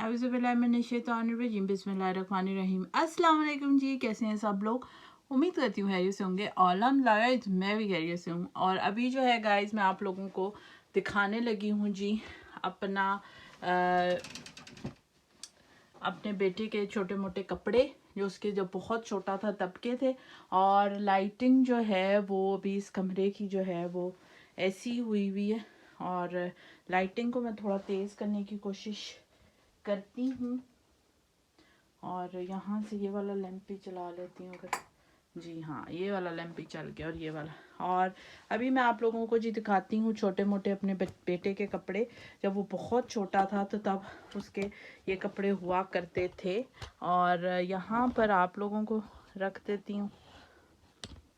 औज़ुबिल्लाहिमिनश्शैतानिर्रजीम बिस्मिल्लाहिर्रहमानिर्रहीम। अस्सलाम वालेकुम जी, कैसे हैं सब लोग? उम्मीद करती हूँ खैरियत से होंगे और अल्हम्दुलिल्लाह मैं भी खैरियत से हूँ। और अभी जो है गाइस मैं आप लोगों को दिखाने लगी हूँ जी अपना अपने बेटे के छोटे मोटे कपड़े जो उसके जब बहुत छोटा था तब के थे। और लाइटिंग जो है वो अभी इस कमरे की जो है वो ऐसी हुई हुई है और लाइटिंग को मैं थोड़ा तेज़ करने की कोशिश करती हूँ। और यहाँ से ये वाला लैंप भी चला लेती हूँ अगर, जी हाँ ये वाला लैंप भी चल गया और ये वाला। और अभी मैं आप लोगों को जी दिखाती हूँ छोटे मोटे अपने बेटे के कपड़े। जब वो बहुत छोटा था तो तब उसके ये कपड़े हुआ करते थे। और यहाँ पर आप लोगों को रख देती हूँ,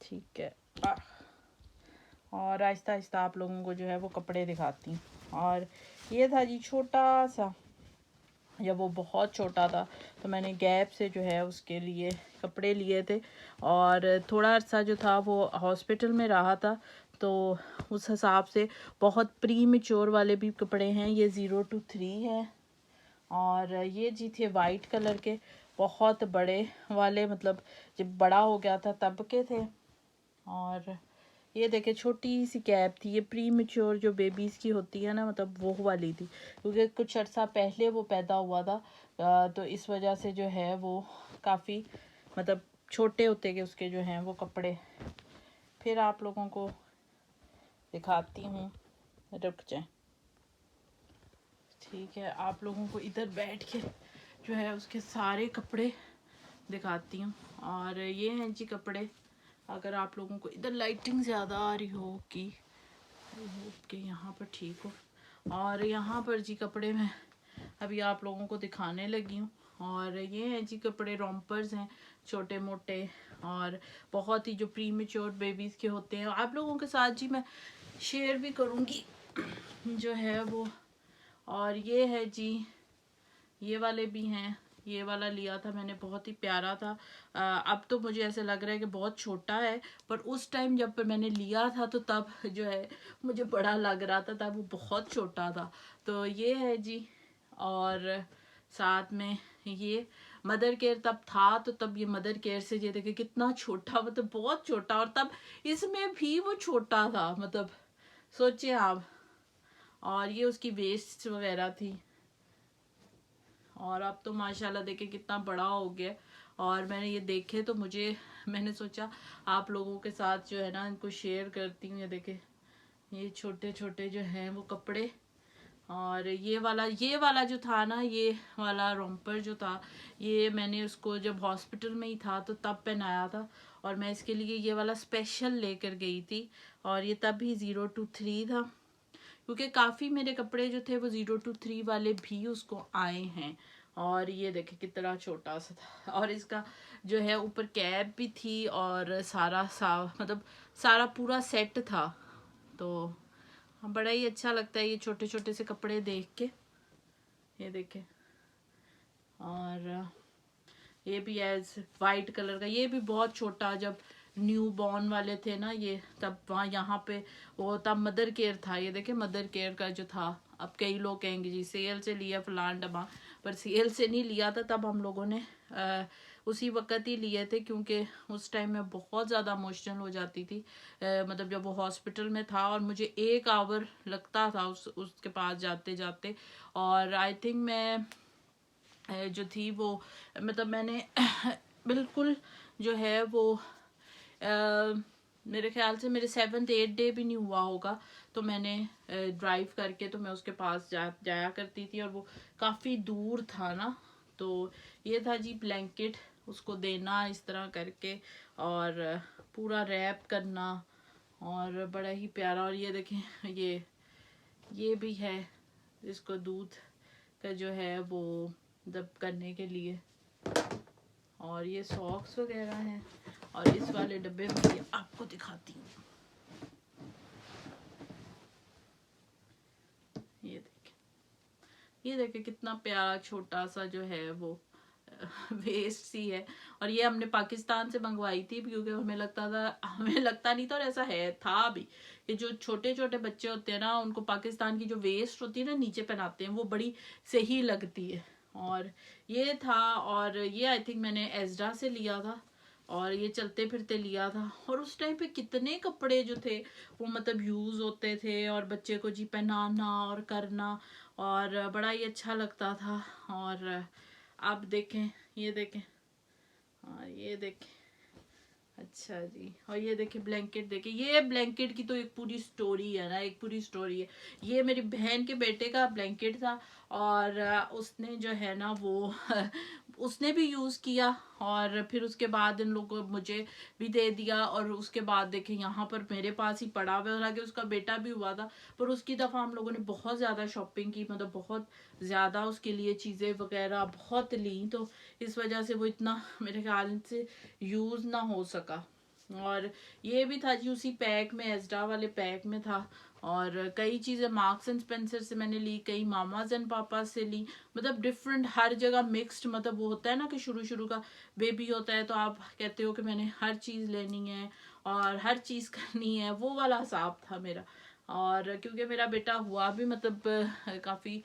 ठीक है। और आहिस्ता आहिस्ता आप लोगों को जो है वो कपड़े दिखाती हूँ। और ये था जी छोटा सा, जब वो बहुत छोटा था तो मैंने गैप से जो है उसके लिए कपड़े लिए थे। और थोड़ा अर्सा जो था वो हॉस्पिटल में रहा था तो उस हिसाब से बहुत प्री मैच्योर वाले भी कपड़े हैं। ये 0 to 3 है। और ये जी थे वाइट कलर के बहुत बड़े वाले, मतलब जब बड़ा हो गया था तब के थे। और ये देखे छोटी सी कैप थी, ये प्री मैच्योर जो बेबीज़ की होती है ना, मतलब वो वाली थी क्योंकि कुछ अर्सा पहले वो पैदा हुआ था। तो इस वजह से जो है वो काफ़ी मतलब छोटे होते गए उसके जो हैं वो कपड़े। फिर आप लोगों को दिखाती हूँ, रुक जाए, ठीक है। आप लोगों को इधर बैठ के जो है उसके सारे कपड़े दिखाती हूँ। और ये हैं जी कपड़े। अगर आप लोगों को इधर लाइटिंग ज़्यादा आ रही हो कि यहाँ पर ठीक हो। और यहाँ पर जी कपड़े मैं अभी आप लोगों को दिखाने लगी हूँ। और ये हैं जी कपड़े, रोम्पर्स हैं छोटे मोटे और बहुत ही जो प्री मैच्योर बेबीज़ के होते हैं। आप लोगों के साथ जी मैं शेयर भी करूँगी जो है वो। और ये है जी, ये वाले भी हैं। ये वाला लिया था मैंने, बहुत ही प्यारा था। अब तो मुझे ऐसे लग रहा है कि बहुत छोटा है, पर उस टाइम जब मैंने लिया था तो तब जो है मुझे बड़ा लग रहा था, तब वो बहुत छोटा था। तो ये है जी। और साथ में ये मदर केयर तब था तो तब ये मदर केयर से ये देखे कितना छोटा, मतलब बहुत छोटा। और तब इसमें भी वो छोटा था, मतलब सोचिए आप। और ये उसकी वेस्ट वगैरह थी। और अब तो माशाल्लाह देखे कितना बड़ा हो गया। और मैंने ये देखे तो मैंने सोचा आप लोगों के साथ जो है ना इनको शेयर करती हूँ। ये देखे ये छोटे छोटे जो हैं वो कपड़े। और ये वाला जो था ना, ये वाला रोम्पर जो था, ये मैंने उसको जब हॉस्पिटल में ही था तो तब पहनाया था। और मैं इसके लिए ये वाला स्पेशल लेकर गई थी। और ये तब भी 0 to 3 था क्योंकि काफ़ी मेरे कपड़े जो थे वो 0 to 3 वाले भी उसको आए हैं। और ये देखे कितना छोटा सा था। और इसका जो है ऊपर कैप भी थी और मतलब सारा पूरा सेट था। तो बड़ा ही अच्छा लगता है ये छोटे छोटे से कपड़े देख के। ये देखे। और ये भी एज वाइट कलर का, ये भी बहुत छोटा, जब न्यू बॉर्न वाले थे ना ये, तब वहाँ यहाँ पे वो तब मदर केयर था। ये देखे मदर केयर का जो था। अब कई लोग कहेंगे जी सेल से लिया फलान डब्बा, पर सेल से नहीं लिया था, तब हम लोगों ने उसी वक्त ही लिए थे क्योंकि उस टाइम में बहुत ज़्यादा इमोशनल हो जाती थी। मतलब जब वो हॉस्पिटल में था और मुझे 1 आवर लगता था उसके पास जाते जाते। और आई थिंक मैं जो थी वो, मतलब मैंने बिल्कुल जो है वो मेरे ख्याल से मेरे 7th 8th डे भी नहीं हुआ होगा तो मैंने ड्राइव करके तो मैं उसके पास जाया करती थी। और वो काफ़ी दूर था ना, तो ये था जी ब्लैंकेट उसको देना इस तरह करके और पूरा रैप करना। और बड़ा ही प्यारा। और ये देखें ये भी है, इसको दूध का जो है वो दब करने के लिए। और ये सॉक्स वगैरह हैं। और इस वाले डब्बे में ये आपको दिखाती हूँ। ये देखे कितना प्यारा छोटा सा जो है वो वेस्ट सी है। और ये हमने पाकिस्तान से मंगवाई थी क्योंकि हमें लगता नहीं था, और ऐसा है था भी कि जो छोटे छोटे बच्चे होते हैं ना उनको पाकिस्तान की जो वेस्ट होती है ना नीचे पहनाते हैं वो बड़ी सही लगती है। और ये था, और ये आई थिंक मैंने एजरा से लिया था, और ये चलते फिरते लिया था। और उस टाइम पे कितने कपड़े जो थे वो मतलब यूज़ होते थे, और बच्चे को जी पहनाना और करना, और बड़ा ही अच्छा लगता था। और आप देखें, ये देखें, और ये देखें, अच्छा जी, और ये देखिए ब्लैंकेट, देखिए ये ब्लैंकेट की तो एक पूरी स्टोरी है ना, एक पूरी स्टोरी है। ये मेरी बहन के बेटे का ब्लैंकेट था, और उसने जो है ना वो उसने भी यूज़ किया, और फिर उसके बाद इन लोगों को मुझे भी दे दिया। और उसके बाद देखें यहाँ पर मेरे पास ही पड़ा हुआ, हालांकि उसका बेटा भी हुआ था, पर उसकी दफ़ा हम लोगों ने बहुत ज़्यादा शॉपिंग की, मतलब बहुत ज़्यादा उसके लिए चीज़ें वगैरह बहुत ली, तो इस वजह से वो इतना मेरे ख्याल से यूज़ ना हो सका। और ये भी था जी उसी पैक में, एजडा वाले पैक में था। और कई चीज़ें मार्क्स एंड स्पेंसर से मैंने ली, कई मामाज एंड पापा से ली, मतलब डिफरेंट, हर जगह मिक्स्ड। मतलब वो होता है ना कि शुरू शुरू का बेबी होता है तो आप कहते हो कि मैंने हर चीज़ लेनी है और हर चीज़ करनी है, वो वाला हिसाब था मेरा। और क्योंकि मेरा बेटा हुआ भी मतलब काफ़ी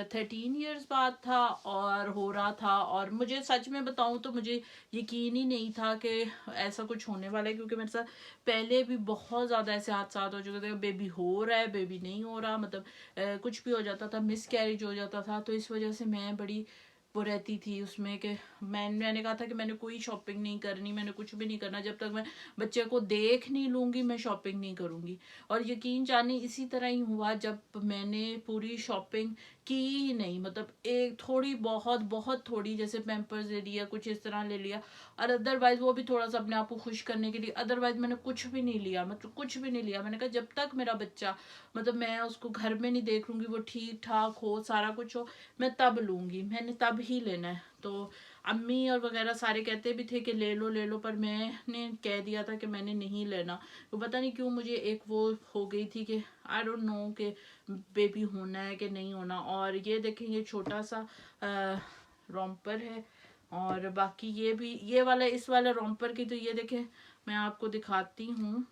13 ईयर्स बाद था और हो रहा था, और मुझे सच में बताऊं तो मुझे यकीन ही नहीं था कि ऐसा कुछ होने वाला है, क्योंकि मेरे साथ पहले भी बहुत ज़्यादा ऐसे हादसा हो चुके थे, बेबी हो रहा है, बेबी नहीं हो रहा, मतलब कुछ भी हो जाता था, मिस कैरेज हो जाता था। तो इस वजह से मैं बड़ी वो रहती थी उसमें कि मैंने कहा था कि मैंने कोई शॉपिंग नहीं करनी, मैंने कुछ भी नहीं करना, जब तक मैं बच्चे को देख नहीं लूँगी मैं शॉपिंग नहीं करूँगी। और यकीन जाने इसी तरह ही हुआ, जब मैंने पूरी शॉपिंग की ही नहीं, मतलब एक थोड़ी बहुत बहुत थोड़ी, जैसे पैम्पर्स ले लिया, कुछ इस तरह ले लिया, और अदरवाइज वो भी थोड़ा सा अपने आप को खुश करने के लिए, अदरवाइज मैंने कुछ भी नहीं लिया, मतलब कुछ भी नहीं लिया। मैंने कहा जब तक मेरा बच्चा, मतलब मैं उसको घर में नहीं देख लूँगी, वो ठीक ठाक हो, सारा कुछ हो, मैं तब लूँगी, मैंने तब ही लेना है। तो अम्मी और वगैरह सारे कहते भी थे कि ले लो ले लो, पर मैंने कह दिया था कि मैंने नहीं लेना। तो पता नहीं क्यों मुझे एक वो हो गई थी कि आई डोंट नो कि बेबी होना है कि नहीं होना। और ये देखेंगे छोटा सा रोम्पर है, और बाकी ये भी, ये वाला, इस वाला रोम्पर की तो ये देखें मैं आपको दिखाती हूँ,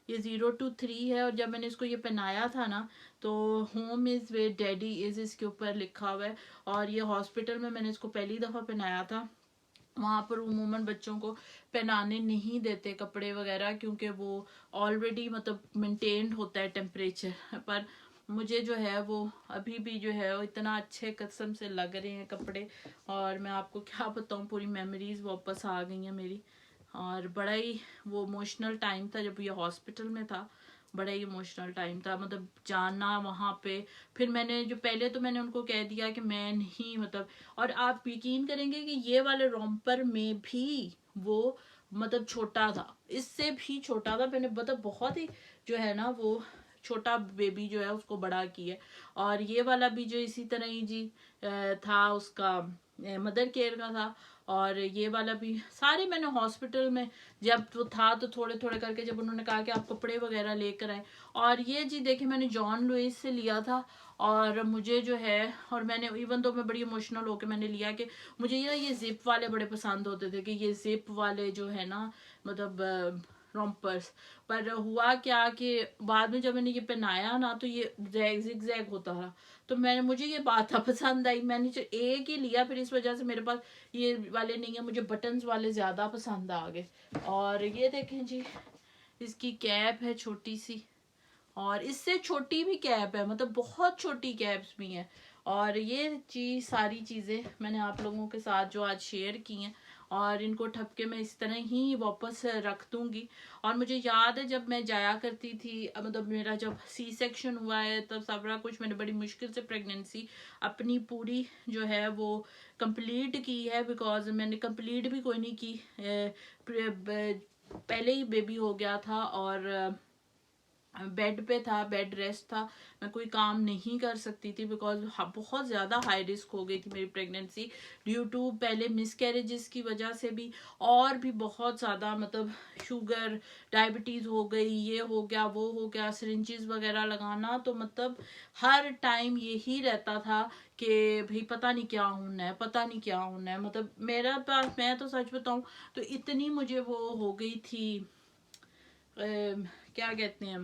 ये 0 to 3 है। और जब मैंने इसको ये पहनाया था ना, तो home is way daddy is इसके ऊपर लिखा हुआ है। और ये हॉस्पिटल में मैंने इसको पहली दफ़ा पहनाया था, वहाँ पर उमूमन बच्चों को पहनाने नहीं देते कपड़े वगैरह, क्योंकि वो ऑलरेडी मतलब मेंटेन्ड होता है टेम्परेचर। पर मुझे जो है वो अभी भी जो है वो इतना अच्छे कसम से लग रहे हैं कपड़े, और मैं आपको क्या बताऊँ, पूरी मेमोरीज वापस आ गई हैं मेरी। और बड़ा ही वो इमोशनल टाइम था जब ये हॉस्पिटल में था, बड़ा ही इमोशनल टाइम था, मतलब जाना वहाँ पे। फिर मैंने जो पहले तो मैंने उनको कह दिया कि मैं नहीं, मतलब, और आप यकीन करेंगे कि ये वाले रोम्पर में भी वो मतलब छोटा था, इससे भी छोटा था। मैंने मतलब बहुत ही जो है ना वो छोटा बेबी जो है उसको बड़ा किया। और ये वाला भी जो इसी तरह ही जी था, उसका मदर केयर का था। और ये वाला भी सारे मैंने हॉस्पिटल में जब वो था तो थोड़े थोड़े करके, जब उन्होंने कहा कि आप कपड़े वगैरह लेकर आए। और ये जी देखे मैंने जॉन लुइस से लिया था, और मुझे जो है, और मैंने इवन तो मैं बड़ी इमोशनल होकर मैंने लिया कि मुझे ये जिप वाले बड़े पसंद होते थे, कि ये जिप वाले जो है ना, मतलब रोम्पर्स। पर हुआ क्या कि बाद में जब मैंने ये पहनाया ना, तो ये जिग जैग होता रहा। तो मैंने, मुझे ये बात पसंद आई, मैंने जो एक ही लिया, फिर इस वजह से मेरे पास ये वाले नहीं है, मुझे बटन्स वाले ज़्यादा पसंद आ गए। और ये देखें जी, इसकी कैप है छोटी सी, और इससे छोटी भी कैप है, मतलब बहुत छोटी कैप्स भी हैं। और ये चीज़, सारी चीज़ें मैंने आप लोगों के साथ जो आज शेयर की हैं, और इनको ठपके मैं इस तरह ही वापस रख दूंगी। और मुझे याद है जब मैं जाया करती थी, मतलब मेरा जब सी सेक्शन हुआ है तब सारा कुछ मैंने बड़ी मुश्किल से प्रेगनेंसी अपनी पूरी जो है वो कंप्लीट की है, बिकॉज मैंने कंप्लीट भी कोई नहीं की, पहले ही बेबी हो गया था, और बेड पे था, बेड रेस्ट था, मैं कोई काम नहीं कर सकती थी, बिकॉज बहुत ज़्यादा हाई रिस्क हो गई थी मेरी प्रेगनेंसी, ड्यू टू पहले मिस कैरेजेस की वजह से भी, और भी बहुत ज़्यादा, मतलब शुगर, डायबिटीज़ हो गई, ये हो गया वो हो गया, सिरिंजेस वगैरह लगाना, तो मतलब हर टाइम यही रहता था कि भाई पता नहीं क्या होना है, पता नहीं क्या होना है। मतलब मेरा पास, मैं तो सच बताऊँ तो इतनी मुझे वो हो गई थी, क्या कहते हैं,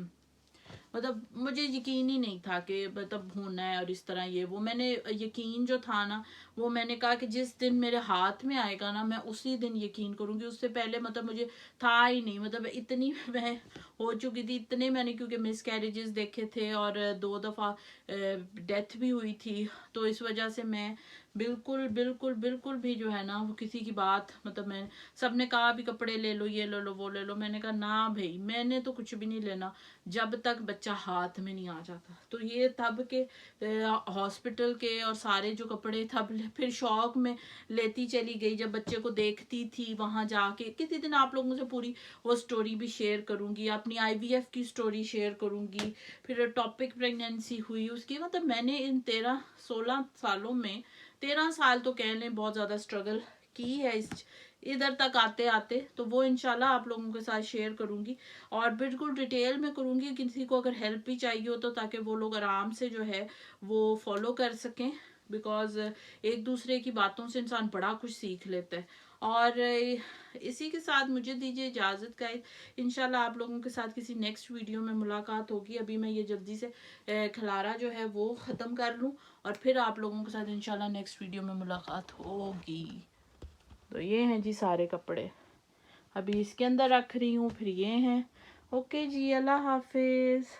मतलब मुझे यकीन ही नहीं था कि मतलब होना है और इस तरह ये वो। मैंने यकीन जो था ना, वो मैंने कहा कि जिस दिन मेरे हाथ में आएगा ना मैं उसी दिन यकीन करूंगी। उससे पहले मतलब मुझे था ही नहीं, मतलब इतनी मैं हो चुकी थी, इतने मैंने क्योंकि मिस कैरेजेस देखे थे और 2 दफ़ा डेथ भी हुई थी, तो इस वजह से मैं बिल्कुल बिल्कुल बिल्कुल भी जो है ना वो किसी की बात, मतलब मैं, सबने कहा भी कपड़े ले लो, ये ले लो, वो ले लो, मैंने कहा ना भाई मैंने तो कुछ भी नहीं लेना जब तक बच्चा हाथ में नहीं आ जाता। तो ये तब के हॉस्पिटल के और सारे जो कपड़े तब फिर शौक में लेती चली गई, जब बच्चे को देखती थी वहां जाके। किसी दिन आप लोगों से पूरी वो स्टोरी भी शेयर करूंगी, अपनी IVF की स्टोरी शेयर करूंगी। फिर टॉपिक प्रेगनेंसी हुई उसकी, मतलब मैंने इन 13-16 सालों में 13 साल तो कह लें बहुत ज्यादा स्ट्रगल की है इस इधर तक आते आते। तो वो इंशाल्लाह आप लोगों के साथ शेयर करूंगी और बिल्कुल डिटेल में करूंगी। किसी को अगर हेल्प भी चाहिए हो तो ताकि वो लोग आराम से जो है वो फॉलो कर सकें, बिकॉज एक दूसरे की बातों से इंसान बड़ा कुछ सीख लेता है। और इसी के साथ मुझे दीजिए इजाज़त गाइस। इंशाल्लाह आप लोगों के साथ किसी नेक्स्ट वीडियो में मुलाकात होगी। अभी मैं ये जल्दी से खलारा जो है वो ख़त्म कर लूँ और फिर आप लोगों के साथ इंशाल्लाह नेक्स्ट वीडियो में मुलाकात होगी। तो ये हैं जी सारे कपड़े, अभी इसके अंदर रख रही हूँ, फिर ये हैं। ओके जी, अल्लाह हाफिज़।